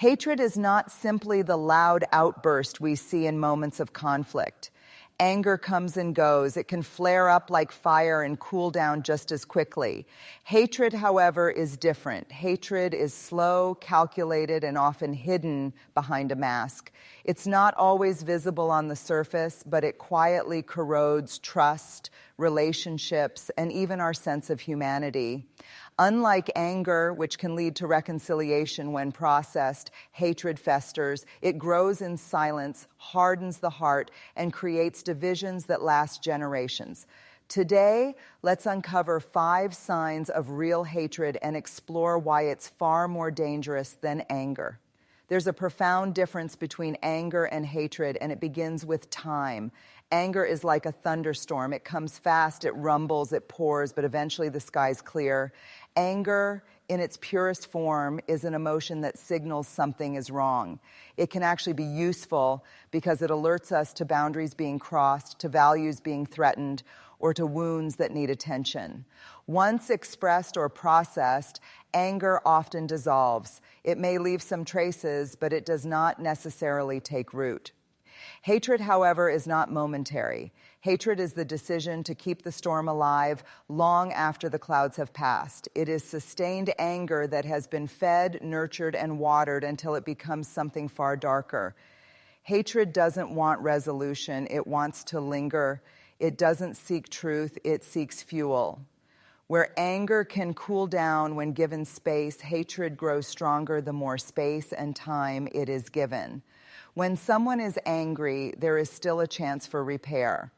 Hatred is not simply the loud outburst we see in moments of conflict. Anger comes and goes. It can flare up like fire and cool down just as quickly. Hatred, however, is different. Hatred is slow, calculated, and often hidden behind a mask. It's not always visible on the surface, but it quietly corrodes trust, relationships, and even our sense of humanity. Unlike anger, which can lead to reconciliation when processed, hatred festers. It grows in silence, hardens the heart, and creates divisions that last generations. Today, let's uncover 5 signs of real hatred and explore why it's far more dangerous than anger. There's a profound difference between anger and hatred, and it begins with time. Anger is like a thunderstorm. It comes fast, it rumbles, it pours, but eventually the sky's clear. Anger, in its purest form, is an emotion that signals something is wrong. It can actually be useful because it alerts us to boundaries being crossed, to values being threatened, or to wounds that need attention. Once expressed or processed, anger often dissolves. It may leave some traces, but it does not necessarily take root. Hatred, however, is not momentary. Hatred is the decision to keep the storm alive long after the clouds have passed. It is sustained anger that has been fed, nurtured, and watered until it becomes something far darker. Hatred doesn't want resolution. It wants to linger. It doesn't seek truth. It seeks fuel. Where anger can cool down when given space, hatred grows stronger the more space and time it is given. When someone is angry, there is still a chance for repair.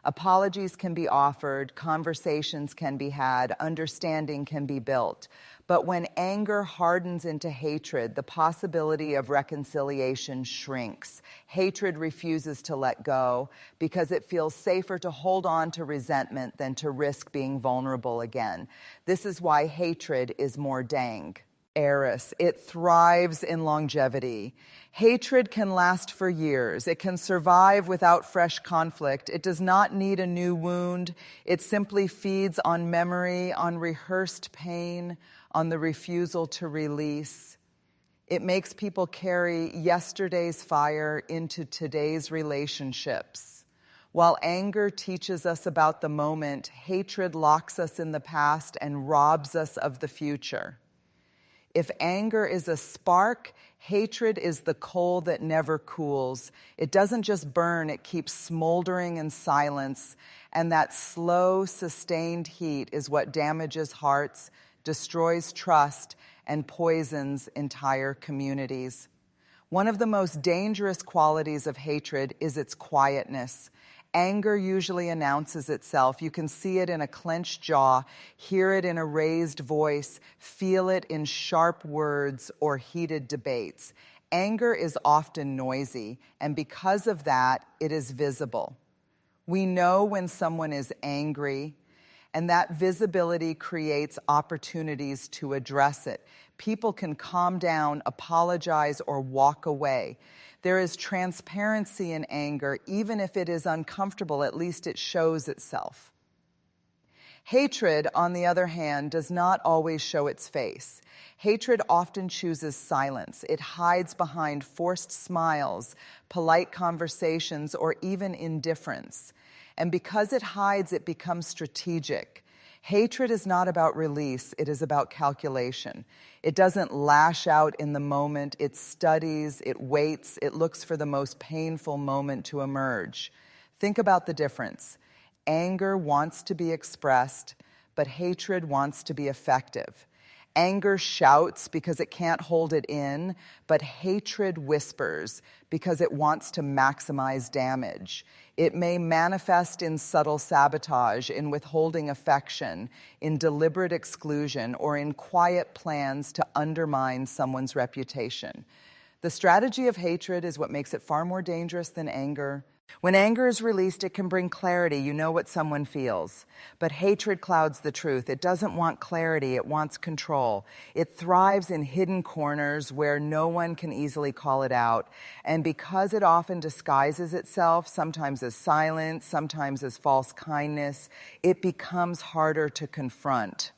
Apologies can be offered, conversations can be had, understanding can be built. But when anger hardens into hatred, the possibility of reconciliation shrinks. Hatred refuses to let go because it feels safer to hold on to resentment than to risk being vulnerable again. This is why hatred is more dangerous. It thrives in longevity. Hatred can last for years. It can survive without fresh conflict. It does not need a new wound. It simply feeds on memory, on rehearsed pain, on the refusal to release. It makes people carry yesterday's fire into today's relationships. While anger teaches us about the moment, hatred locks us in the past and robs us of the future. If anger is a spark, hatred is the coal that never cools. It doesn't just burn, it keeps smoldering in silence. And that slow, sustained heat is what damages hearts, destroys trust, and poisons entire communities. One of the most dangerous qualities of hatred is its quietness. Anger usually announces itself. You can see it in a clenched jaw, hear it in a raised voice, feel it in sharp words or heated debates. Anger is often noisy, and because of that, it is visible. We know when someone is angry, and that visibility creates opportunities to address it. People can calm down, apologize, or walk away. There is transparency in anger. Even if it is uncomfortable, at least it shows itself. Hatred, on the other hand, does not always show its face. Hatred often chooses silence. It hides behind forced smiles, polite conversations, or even indifference. And because it hides, it becomes strategic. Hatred is not about release, it is about calculation. It doesn't lash out in the moment, it studies, it waits, it looks for the most painful moment to emerge. Think about the difference. Anger wants to be expressed, but hatred wants to be effective. Anger shouts because it can't hold it in, but hatred whispers because it wants to maximize damage. It may manifest in subtle sabotage, in withholding affection, in deliberate exclusion, or in quiet plans to undermine someone's reputation. The strategy of hatred is what makes it far more dangerous than anger. When anger is released, it can bring clarity. You know what someone feels. But hatred clouds the truth. It doesn't want clarity. It wants control. It thrives in hidden corners where no one can easily call it out. And because it often disguises itself, sometimes as silence, sometimes as false kindness, it becomes harder to confront.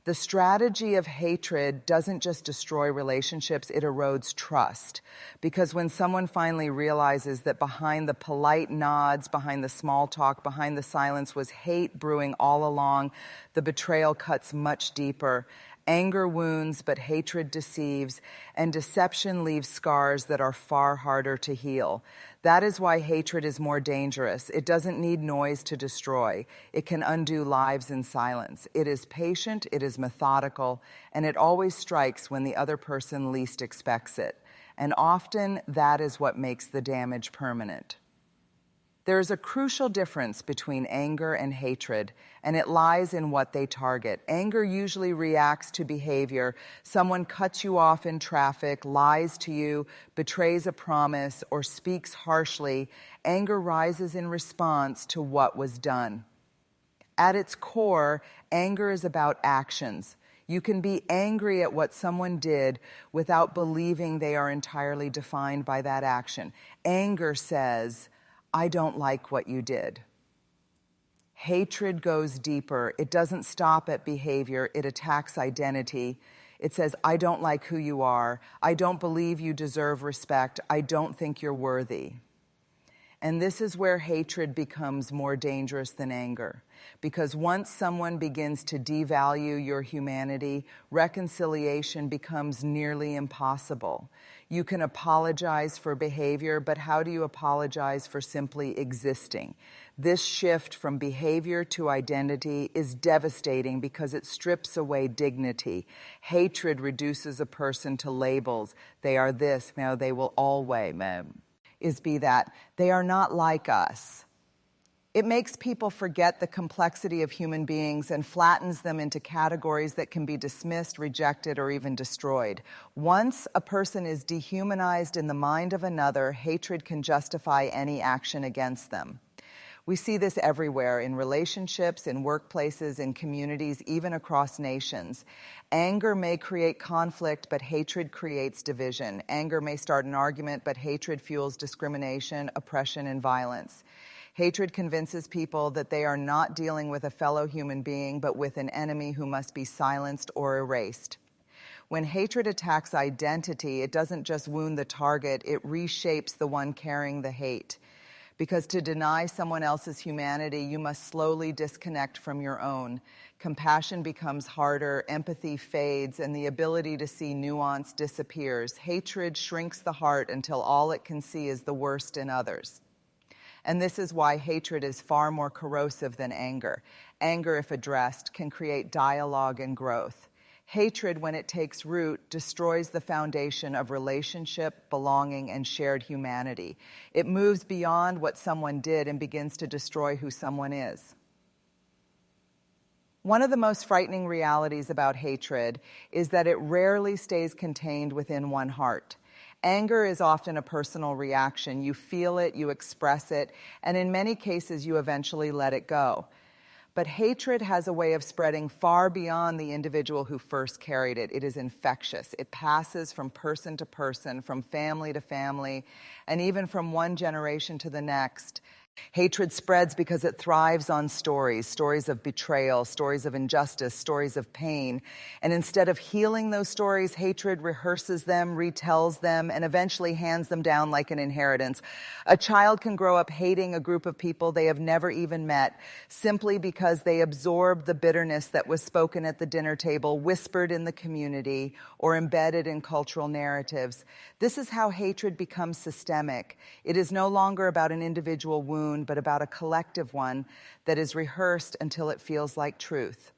The strategy of hatred doesn't just destroy relationships, it erodes trust. Because when someone finally realizes that behind the polite nods, behind the small talk, behind the silence was hate brewing all along, the betrayal cuts much deeper. Anger wounds, but hatred deceives, and deception leaves scars that are far harder to heal. That is why hatred is more dangerous. It doesn't need noise to destroy. It can undo lives in silence. It is patient, it is methodical, and it always strikes when the other person least expects it. And often, that is what makes the damage permanent. There is a crucial difference between anger and hatred, and it lies in what they target. Anger usually reacts to behavior. Someone cuts you off in traffic, lies to you, betrays a promise, or speaks harshly. Anger rises in response to what was done. At its core, anger is about actions. You can be angry at what someone did without believing they are entirely defined by that action. Anger says, I don't like what you did. Hatred goes deeper. It doesn't stop at behavior. It attacks identity. It says, I don't like who you are. I don't believe you deserve respect. I don't think you're worthy. And this is where hatred becomes more dangerous than anger. Because once someone begins to devalue your humanity, reconciliation becomes nearly impossible. You can apologize for behavior, but how do you apologize for simply existing? This shift from behavior to identity is devastating because it strips away dignity. Hatred reduces a person to labels. They are this, now they will always, be that. They are not like us. It makes people forget the complexity of human beings and flattens them into categories that can be dismissed, rejected, or even destroyed. Once a person is dehumanized in the mind of another, hatred can justify any action against them. We see this everywhere, in relationships, in workplaces, in communities, even across nations. Anger may create conflict, but hatred creates division. Anger may start an argument, but hatred fuels discrimination, oppression, and violence. Hatred convinces people that they are not dealing with a fellow human being, but with an enemy who must be silenced or erased. When hatred attacks identity, it doesn't just wound the target, it reshapes the one carrying the hate. Because to deny someone else's humanity, you must slowly disconnect from your own. Compassion becomes harder, empathy fades, and the ability to see nuance disappears. Hatred shrinks the heart until all it can see is the worst in others. And this is why hatred is far more corrosive than anger. Anger, if addressed, can create dialogue and growth. Hatred, when it takes root, destroys the foundation of relationship, belonging, and shared humanity. It moves beyond what someone did and begins to destroy who someone is. One of the most frightening realities about hatred is that it rarely stays contained within one heart. Anger is often a personal reaction. You feel it, you express it, and in many cases you eventually let it go. But hatred has a way of spreading far beyond the individual who first carried it. It is infectious. It passes from person to person, from family to family, and even from one generation to the next. Hatred spreads because it thrives on stories of betrayal, stories of injustice, stories of pain. And instead of healing those stories, hatred rehearses them, retells them, and eventually hands them down like an inheritance. A child can grow up hating a group of people they have never even met simply because they absorbed the bitterness that was spoken at the dinner table, whispered in the community, or embedded in cultural narratives. This is how hatred becomes systemic. It is no longer about an individual wound, but about a collective one that is rehearsed until it feels like truth.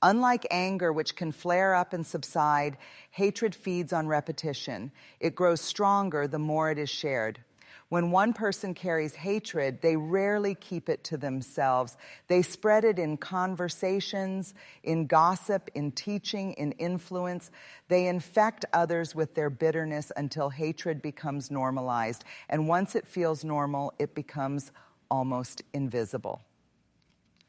Unlike anger, which can flare up and subside, hatred feeds on repetition. It grows stronger the more it is shared. When one person carries hatred, they rarely keep it to themselves. They spread it in conversations, in gossip, in teaching, in influence. They infect others with their bitterness until hatred becomes normalized. And once it feels normal, it becomes almost invisible.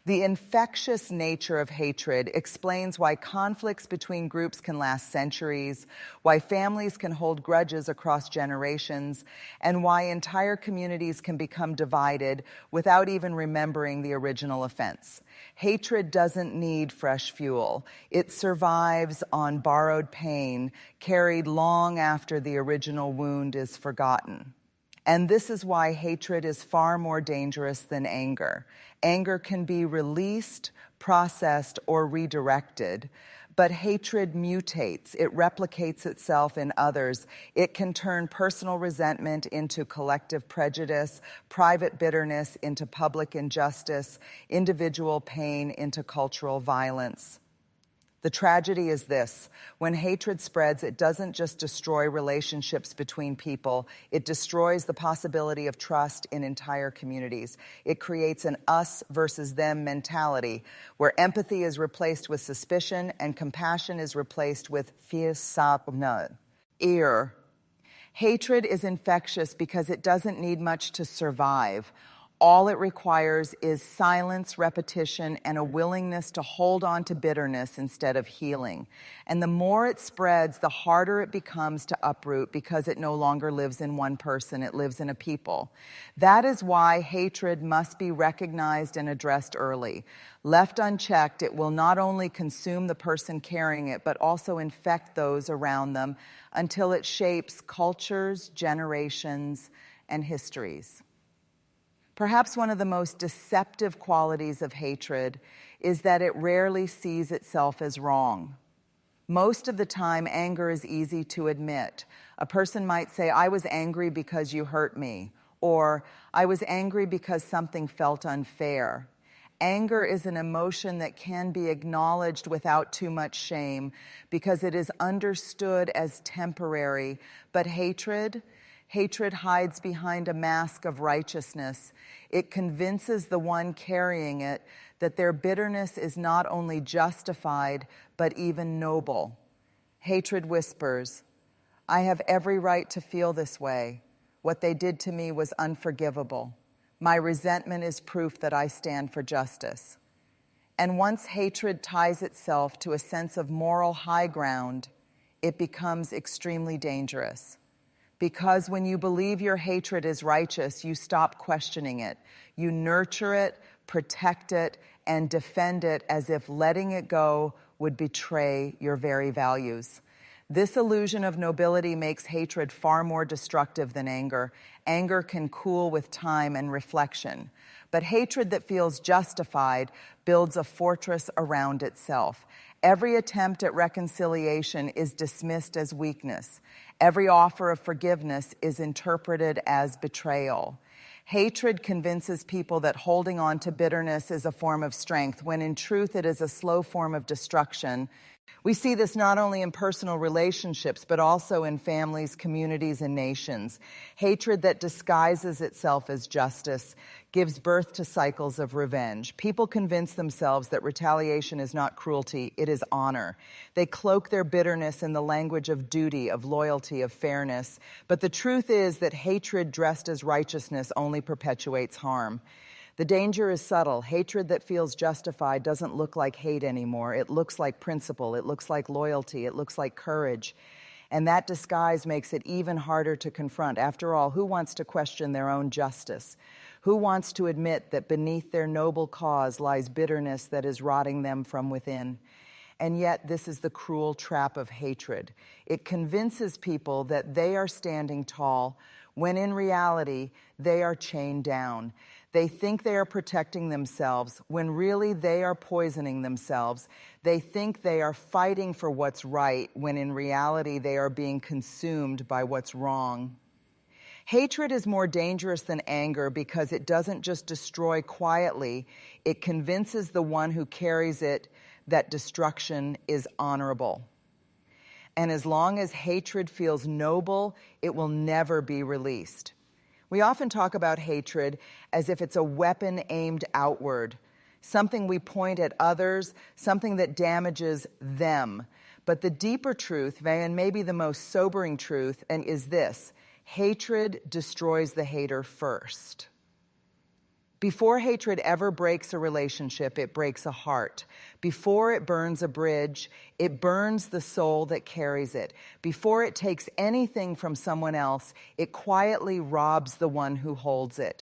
The infectious nature of hatred explains why conflicts between groups can last centuries, why families can hold grudges across generations, and why entire communities can become divided without even remembering the original offense. Hatred doesn't need fresh fuel. It survives on borrowed pain, carried long after the original wound is forgotten. And this is why hatred is far more dangerous than anger. Anger can be released, processed, or redirected, but hatred mutates. It replicates itself in others. It can turn personal resentment into collective prejudice, private bitterness into public injustice, individual pain into cultural violence. The tragedy is this: when hatred spreads, it doesn't just destroy relationships between people, it destroys the possibility of trust in entire communities. It creates an us versus them mentality, where empathy is replaced with suspicion and compassion is replaced with fear. Hatred is infectious because it doesn't need much to survive. All it requires is silence, repetition, and a willingness to hold on to bitterness instead of healing. And the more it spreads, the harder it becomes to uproot because it no longer lives in one person, it lives in a people. That is why hatred must be recognized and addressed early. Left unchecked, it will not only consume the person carrying it, but also infect those around them until it shapes cultures, generations, and histories. Perhaps one of the most deceptive qualities of hatred is that it rarely sees itself as wrong. Most of the time, anger is easy to admit. A person might say, "I was angry because you hurt me," or "I was angry because something felt unfair." Anger is an emotion that can be acknowledged without too much shame because it is understood as temporary, but hatred hides behind a mask of righteousness. It convinces the one carrying it that their bitterness is not only justified, but even noble. Hatred whispers, "I have every right to feel this way. What they did to me was unforgivable. My resentment is proof that I stand for justice." And once hatred ties itself to a sense of moral high ground, it becomes extremely dangerous. Because when you believe your hatred is righteous, you stop questioning it. You nurture it, protect it, and defend it as if letting it go would betray your very values. This illusion of nobility makes hatred far more destructive than anger. Anger can cool with time and reflection. But hatred that feels justified builds a fortress around itself. Every attempt at reconciliation is dismissed as weakness. Every offer of forgiveness is interpreted as betrayal. Hatred convinces people that holding on to bitterness is a form of strength, when in truth it is a slow form of destruction. We see this not only in personal relationships, but also in families, communities, and nations. Hatred that disguises itself as justice gives birth to cycles of revenge. People convince themselves that retaliation is not cruelty, it is honor. They cloak their bitterness in the language of duty, of loyalty, of fairness. But the truth is that hatred dressed as righteousness only perpetuates harm. The danger is subtle. Hatred that feels justified doesn't look like hate anymore. It looks like principle. It looks like loyalty. It looks like courage. And that disguise makes it even harder to confront. After all, who wants to question their own justice? Who wants to admit that beneath their noble cause lies bitterness that is rotting them from within? And yet, this is the cruel trap of hatred. It convinces people that they are standing tall, when in reality, they are chained down. They think they are protecting themselves, when really they are poisoning themselves. They think they are fighting for what's right, when in reality they are being consumed by what's wrong. Hatred is more dangerous than anger because it doesn't just destroy quietly, it convinces the one who carries it that destruction is honorable. And as long as hatred feels noble, it will never be released. We often talk about hatred as if it's a weapon aimed outward, something we point at others, something that damages them. But the deeper truth, and maybe the most sobering truth, is this: hatred destroys the hater first. Before hatred ever breaks a relationship, it breaks a heart. Before it burns a bridge, it burns the soul that carries it. Before it takes anything from someone else, it quietly robs the one who holds it.